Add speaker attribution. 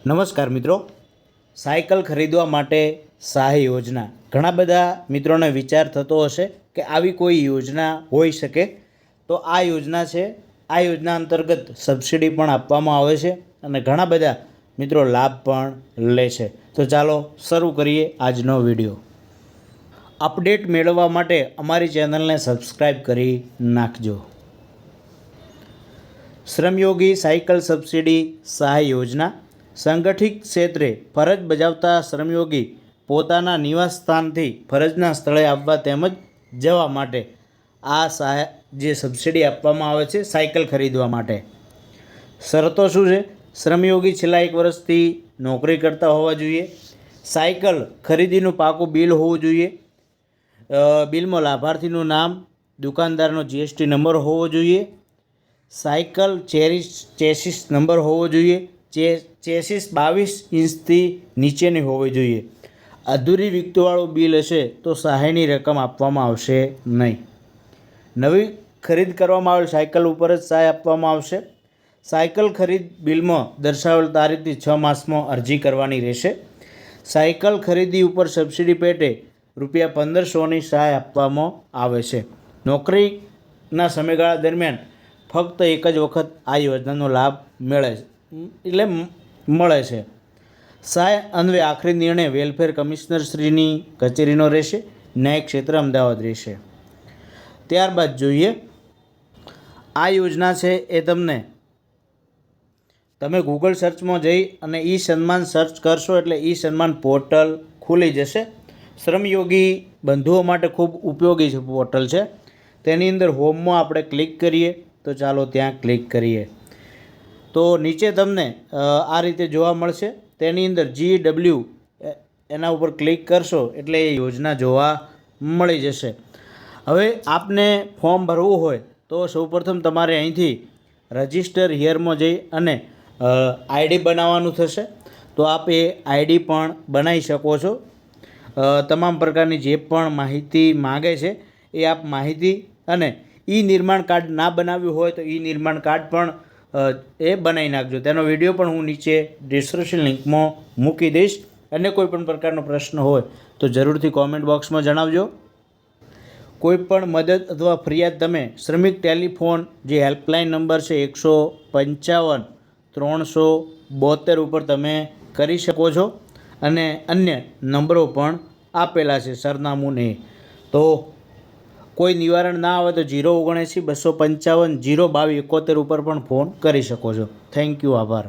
Speaker 1: નમસ્કાર મિત્રો, સાયકલ ખરીદવા માટે સહાય યોજના ઘણા બધા મિત્રોને વિચાર થતો હશે કે આવી કોઈ યોજના હોઈ શકે. તો આ યોજના છે. આ યોજના અંતર્ગત સબસિડી પણ આપવામાં આવે છે અને ઘણા બધા મિત્રો લાભ પણ લે છે. તો ચાલો શરૂ કરીએ આજનો વિડીયો. અપડેટ મેળવવા માટે અમારી ચેનલને સબસ્ક્રાઈબ કરી નાખજો. શ્રમયોગી સાયકલ સબસિડી સહાય યોજના સંગઠિત ક્ષેત્રે ફરજ બજાવતા શ્રમયોગી પોતાના નિવાસ સ્થાનથી ફરજના સ્થળે આવવા તેમજ જવા માટે આ સહાય જે સબસિડી આપવામાં આવે છે સાયકલ ખરીદવા માટે. શરતો શું છે? શ્રમયોગી છેલ્લા 1 વર્ષથી નોકરી કરતા હોવા જોઈએ. સાયકલ ખરીદીનું પાકું બિલ હોવું જોઈએ. બિલમાં લાભાર્થીનું નામ, દુકાનદારનો GST નંબર હોવો જોઈએ. સાયકલ ચેસિસ નંબર હોવો જોઈએ. ચેસિસ 22 ઇંચથી નીચેની હોવી જોઈએ. અધૂરી વિગતવાળું બિલ હશે તો સહાયની રકમ આપવામાં આવશે નહીં. નવી ખરીદ કરવામાં આવેલ સાયકલ ઉપર જ સહાય આપવામાં આવશે. સાયકલ ખરીદ બિલમાં દર્શાવેલ તારીખથી 6 માસમાં અરજી કરવાની રહેશે. સાયકલ ખરીદી ઉપર સબસિડી પેટે ₹1500ની સહાય આપવામાં આવે છે. નોકરીના સમયગાળા દરમિયાન ફક્ત એક જ વખત આ યોજનાનો લાભ મળે છે. સહાય અન્વયે આખરી નિર્ણય વેલફેર કમિશનર શ્રીની કચેરીનો રહેશે. ન્યાયિક ક્ષેત્ર અમદાવાદ રહેશે. ત્યારબાદ જોઈએ, આ યોજના છે એ તમે ગૂગલ સર્ચમાં જઈ અને ઈ સન્માન સર્ચ કરશો એટલે ઈ સન્માન પોર્ટલ ખુલી જશે. શ્રમયોગી બંધુઓ માટે ખૂબ ઉપયોગી છે પોર્ટલ છે. તેની અંદર હોમમાં આપણે ક્લિક કરીએ તો ચાલો ત્યાં ક્લિક કરીએ તો નીચે તમને આ રીતે જોવા મળશે. તેની અંદર GW એના ઉપર ક્લિક કરશો એટલે એ યોજના જોવા મળી જશે. હવે આપને ફોર્મ ભરવું હોય તો સૌપ્રથમ તમારે અહીંથી રજિસ્ટર હિયરમાં જઈ અને ID બનાવવાનું થશે. તો આપ એ ID પણ બનાવી શકો છો. તમામ પ્રકારની જે પણ માહિતી માગે છે એ આપ માહિતી અને નિર્માણ કાર્ડ ના બનાવ્યું હોય તો નિર્માણ કાર્ડ પણ એ બનાવી નાખજો. તેનો વિડીયો પણ હું નીચે ડિસ્ક્રિપ્શન લિંકમાં મૂકી દઈશ. અને કોઈ પણ પ્રકારનો પ્રશ્ન હોય તો જરૂરથી કોમેન્ટ બોક્સમાં જણાવજો. કોઈ પણ મદદ અથવા ફરિયાદ તમે શ્રમિક ટેલિફોન જે હેલ્પલાઇન નંબર છે 155 372 ઉપર તમે કરી શકો છો. અને અન્ય નંબરો પણ આપેલા છે સરનામું ને. તો કોઈ નિવારણ ના આવે તો 079 255 022 71 ઉપર પણ ફોન કરી શકો છો. થેન્ક યુ, આભાર.